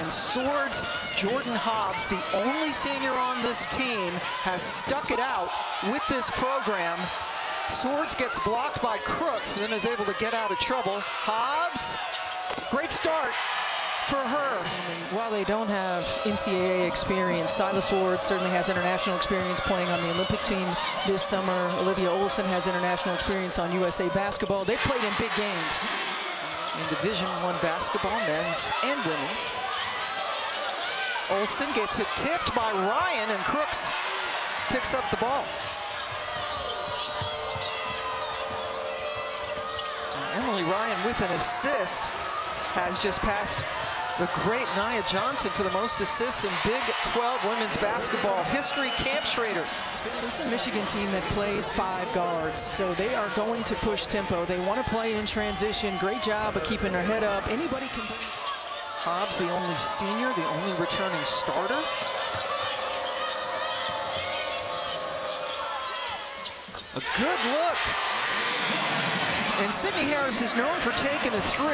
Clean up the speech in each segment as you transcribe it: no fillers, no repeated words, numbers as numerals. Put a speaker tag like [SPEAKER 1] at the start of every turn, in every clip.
[SPEAKER 1] And Swords, Jordan Hobbs, the only senior on this team, has stuck it out with this program. Swords gets blocked by Crooks and then is able to get out of trouble. Hobbs, great start for her.
[SPEAKER 2] While they don't have NCAA experience, Silas Swords certainly has international experience playing on the Olympic team this summer. Olivia Olson has international experience on USA Basketball. They played in big games.
[SPEAKER 1] In Division I basketball, men's and women's. Olson gets it tipped by Ryan, and Crooks picks up the ball. And Emily Ryan with an assist has just passed the great Nia Johnson for the most assists in Big 12 women's basketball history. Camp Schrader.
[SPEAKER 2] This is a Michigan team that plays 5 guards, so they are going to push tempo. They want to play in transition. Great job of keeping their head up. Anybody can.
[SPEAKER 1] Hobbs, the only senior, the only returning starter. A good look. And Sydney Harris is known for taking a 3,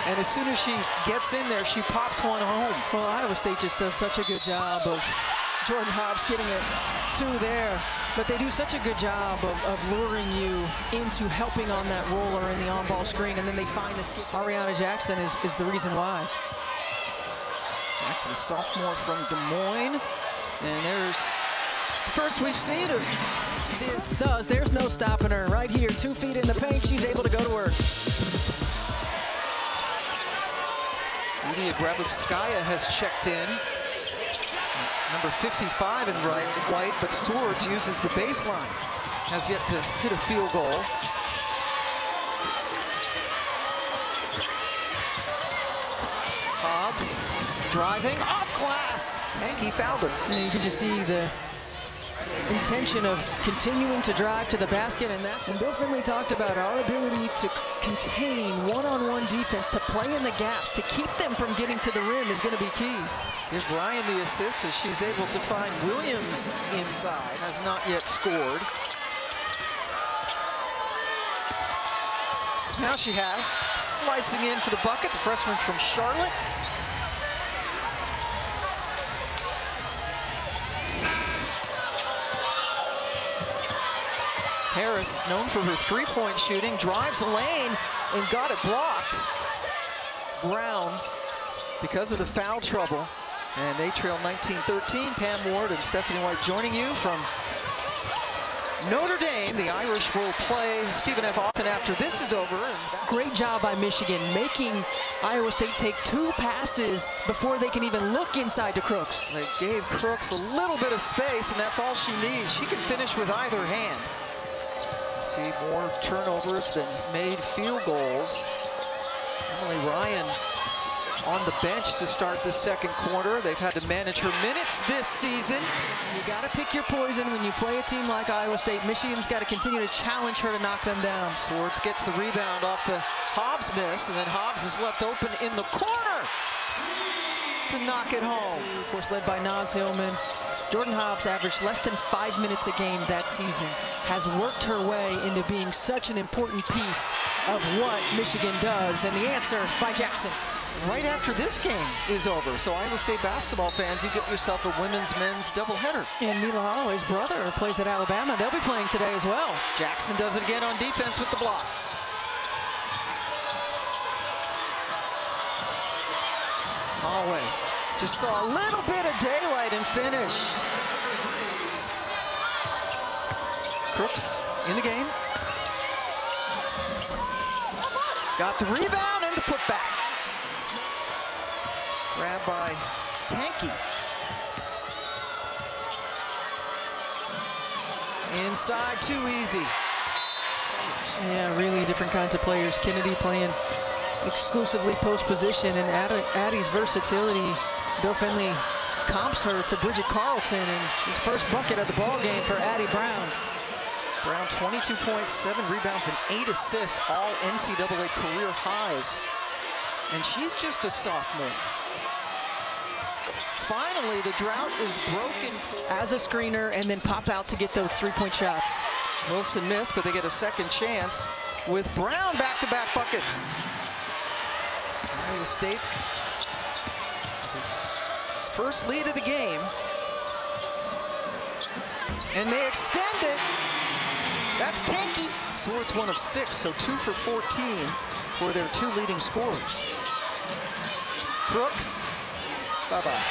[SPEAKER 1] and as soon as she gets in there, she pops one home.
[SPEAKER 2] Well, Iowa State just does such a good job of Jordan Hobbs getting it 2 there, but they do such a good job of luring you into helping on that roller in the on-ball screen, and then they find a skip. Ariana Jackson is the reason why.
[SPEAKER 1] Jackson, a sophomore from Des Moines, and there's the first we've seen of
[SPEAKER 2] There's no stopping her. Right here, 2 feet in the paint, she's able to go to work.
[SPEAKER 1] Yulia Grabovskaya has checked in. Number 55 in white, but Swords uses the baseline. Has yet to hit a field goal. Hobbs driving off glass, and he fouled it.
[SPEAKER 2] And you can just see the intention of continuing to drive to the basket, and Bill Finley talked about our ability to contain one-on-one defense, to play in the gaps, to keep them from getting to the rim is going to be key.
[SPEAKER 1] Give Ryan the assist as she's able to find Williams inside. Has not yet scored. Now she has, slicing in for the bucket, the freshman from Charlotte. Harris, known for her 3-point shooting, drives the lane and got it blocked. Brown, because of the foul trouble, and they trail 19-13. Pam Ward and Stephanie White joining you from Notre Dame. The Irish will play Stephen F. Austin after this is over.
[SPEAKER 2] Great job by Michigan, making Iowa State take 2 passes before they can even look inside to Crooks.
[SPEAKER 1] They gave Crooks a little bit of space, and that's all she needs. She can finish with either hand. See more turnovers than made field goals. Emily Ryan on the bench to start the second quarter. They've had to manage her minutes this season.
[SPEAKER 2] You got to pick your poison when you play a team like Iowa State. Michigan's got to continue to challenge her to knock them down.
[SPEAKER 1] Swords gets the rebound off the Hobbs miss, and then Hobbs is left open in the corner to knock it home.
[SPEAKER 2] Of course, led by Naz Hillman. Jordan Hobbs averaged less than 5 minutes a game that season, has worked her way into being such an important piece of what Michigan does, and the answer by Jackson.
[SPEAKER 1] Right after this game is over, so Iowa State basketball fans, you get yourself a women's men's doubleheader.
[SPEAKER 2] And Mila Holloway's brother plays at Alabama. They'll be playing today as well.
[SPEAKER 1] Jackson does it again on defense with the block. Holloway just saw a little bit of daylight and finished. Crooks in the game. Got the rebound and the putback. Grabbed by Tanky. Inside, too easy.
[SPEAKER 2] Yeah, really different kinds of players. Kennedy playing exclusively post position, and Addie's versatility. Bill Finley comps her to Bridget Carlton, and his first bucket of the ball game for Addie Brown.
[SPEAKER 1] Brown 22 points, 7 rebounds, and 8 assists, all NCAA career highs. And she's just a sophomore. Finally, the drought is broken.
[SPEAKER 2] As a screener, and then pop out to get those 3-point shots.
[SPEAKER 1] Wilson missed, but they get a second chance with Brown back-to-back buckets. Iowa State, first lead of the game. And they extend it. That's tanky. Swords 1 of 6, so 2 for 14 for their 2 leading scorers. Crooks, bye-bye.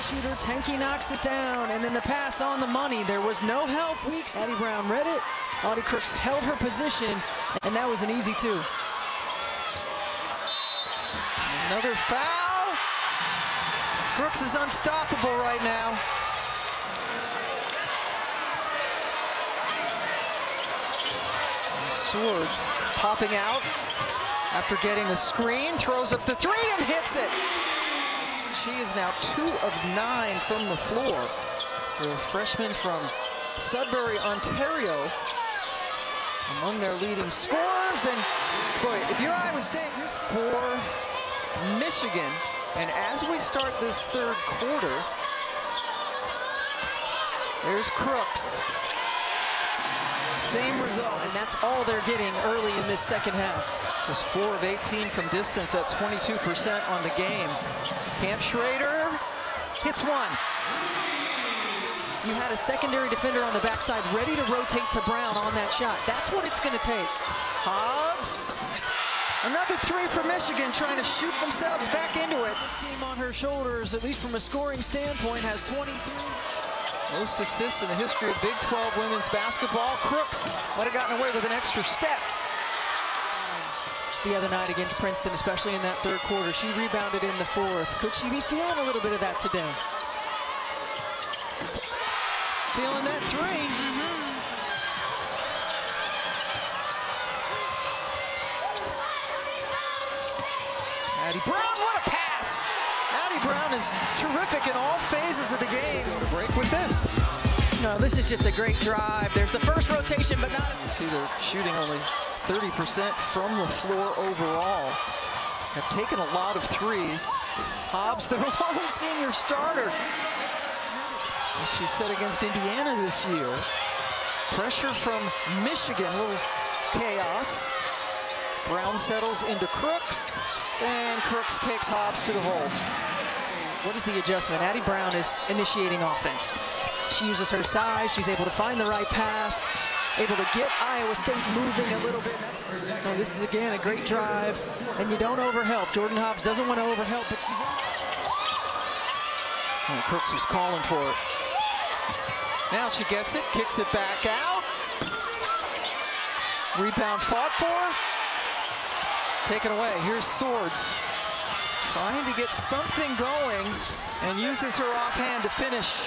[SPEAKER 2] Shooter, Tanky knocks it down, and then the pass on the money. There was no help. Weeks. Addie Brown read it. Audie Crooks held her position, and that was an easy 2.
[SPEAKER 1] Another foul. Crooks is unstoppable right now. Swords popping out after getting a screen, throws up the 3 and hits it. She is now 2 of 9 from the floor. The freshman from Sudbury, Ontario, among their leading scorers. And boy, if you're Iowa State, you're for Michigan. And as we start this third quarter, there's Crooks. Same result, and that's all they're getting early in this second half. Just 4 of 18 from distance at 22% on the game. Camp Schrader hits 1. You had a secondary defender on the backside ready to rotate to Brown on that shot. That's what it's going to take. Hobbs, another 3 for Michigan, trying to shoot themselves back into it. Team on her shoulders, at least from a scoring standpoint, has 23. Most assists in the history of Big 12 women's basketball. Crooks might have gotten away with an extra step the other night against Princeton, especially in that third quarter. She rebounded in the 4th. Could she be feeling a little bit of that today? Feeling that 3. Addie Brown, what a pass! Addie Brown is terrific in all phases of the game. Go to break with this. No, this is just a great drive. There's the first rotation, but not a... See, they're shooting only 30% from the floor overall. Have taken a lot of 3s. Hobbs, their lone senior starter. As she said against Indiana this year. Pressure from Michigan, a little chaos. Brown settles into Crooks, and Crooks takes Hobbs to the hole. What is the adjustment? Addie Brown is initiating offense. She uses her size. She's able to find the right pass, able to get Iowa State moving a little bit. Oh, this is, again, a great drive, and you don't overhelp. Jordan Hobbs doesn't want to overhelp, but she's... Oh, Crooks was calling for it. Now she gets it, kicks it back out. Rebound fought for. Taken away. Here's Swords. Trying to get something going and uses her offhand to finish.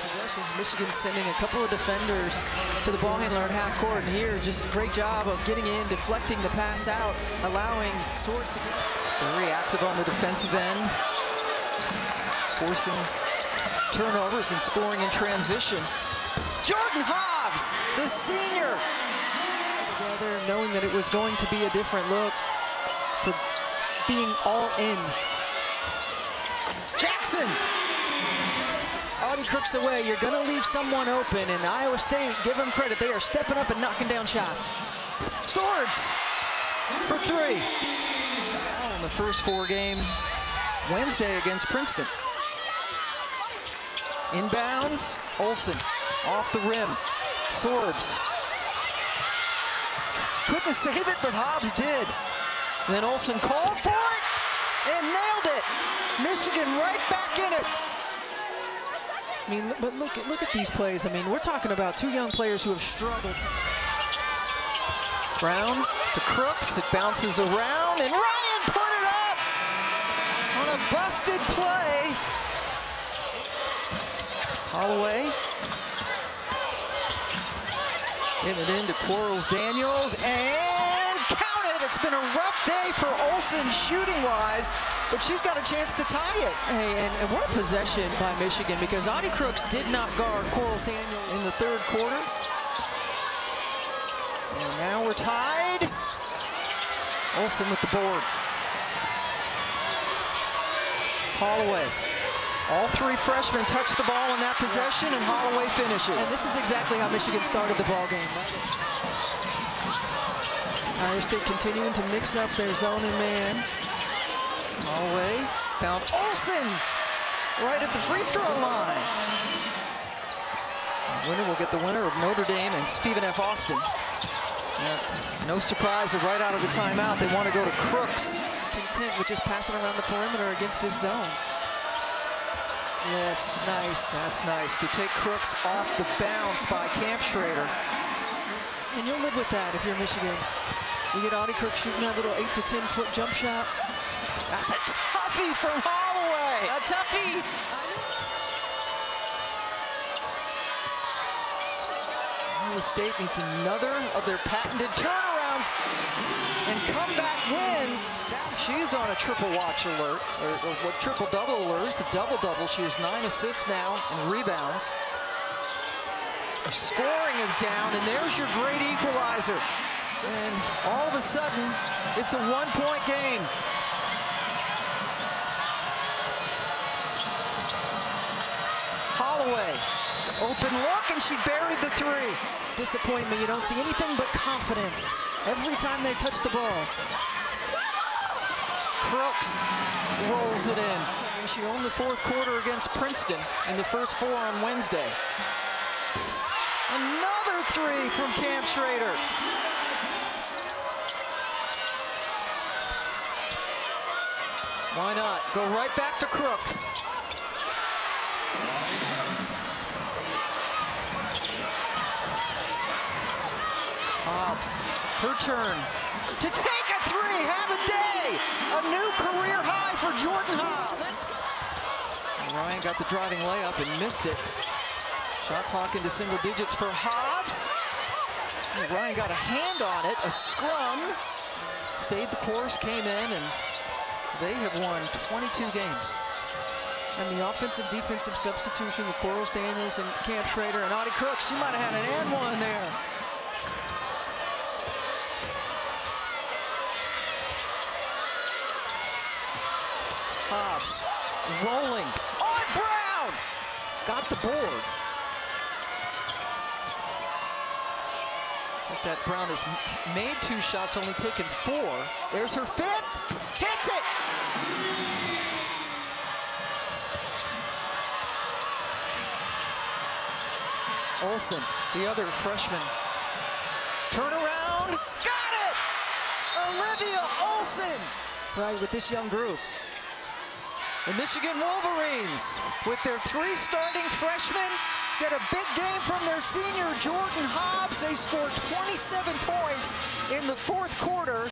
[SPEAKER 1] Michigan sending a couple of defenders to the ball handler at half court, and here just a great job of getting in, deflecting the pass out, allowing Swords to get very active on the defensive end, forcing turnovers and scoring in transition. Jordan Hobbs, the senior, together, knowing that it was going to be a different look, for being all in. Jackson! Audie Crooks away. You're going to leave someone open, and Iowa State, give them credit, they are stepping up and knocking down shots. Swords for 3. In the first 4 game Wednesday against Princeton. Inbounds, Olsen off the rim. Swords couldn't save it, but Hobbs did. And then Olsen called for it and nailed it. Michigan right back in it. I mean, but look at these plays. I mean, we're talking about 2 young players who have struggled. Brown to Crooks. It bounces around, and Ryan put it up on a busted play. Holloway. Give it into Quarles Daniels, and count it. It's been a rough day for Olsen shooting-wise, but she's got a chance to tie it. Hey, and what a possession by Michigan, because Audie Crooks did not guard Quarles Daniels in the third quarter. And now we're tied. Olsen with the board. Holloway. All 3 freshmen touch the ball in that possession, and Holloway finishes. And this is exactly how Michigan started the ball game. Iowa State continuing to mix up their zone and man. Holloway found Olsen. right at the free throw line. The winner will get the winner of Notre Dame and Stephen F. Austin. No surprise that right out of the timeout they want to go to Crooks.
[SPEAKER 2] Content with just passing around the perimeter against this zone.
[SPEAKER 1] Yes, nice. That's nice to take Crooks off the bounce by Camp Schrader.
[SPEAKER 2] And you'll live with that if you're Michigan. You get Audie Crooks shooting that little 8 to 10 foot jump shot.
[SPEAKER 1] That's a toughie from Holloway.
[SPEAKER 2] A toughie.
[SPEAKER 1] Iowa State needs another of their patented turnarounds and comeback wins. She's on a triple watch alert, or triple double alert. It's the double-double. She has 9 assists now and rebounds. Her scoring is down, and there's your great equalizer. And all of a sudden, it's a 1-point game. Holloway, open look, and she buried the 3.
[SPEAKER 2] Disappointment, you don't see anything but confidence every time they touch the ball.
[SPEAKER 1] Crooks rolls it in. She owned the fourth quarter against Princeton in the first 4 on Wednesday. Another 3 from Camp Schrader. Why not? Go right back to Crooks. Hobbs, her turn to take a 3, have a day! A new career high for Jordan Hobbs. Ryan got the driving layup and missed it. Shot clock into single digits for Hobbs. And Ryan got a hand on it, a scrum. Stayed the course, came in, and they have won 22 games.
[SPEAKER 2] And the offensive defensive substitution with Coral Daniels and Camp Schrader and Audie Crooks, she might have had an and one there.
[SPEAKER 1] Hobbs rolling on Brown. Got the board. It's like that Brown has made 2 shots, only taken 4. There's her 5th. Hits it. Olsen, the other freshman. Turn around. Got it. Olivia Olsen.
[SPEAKER 2] Right, with this young group.
[SPEAKER 1] The Michigan Wolverines, with their 3 starting freshmen, get a big game from their senior Jordan Hobbs. They scored 27 points in the fourth quarter.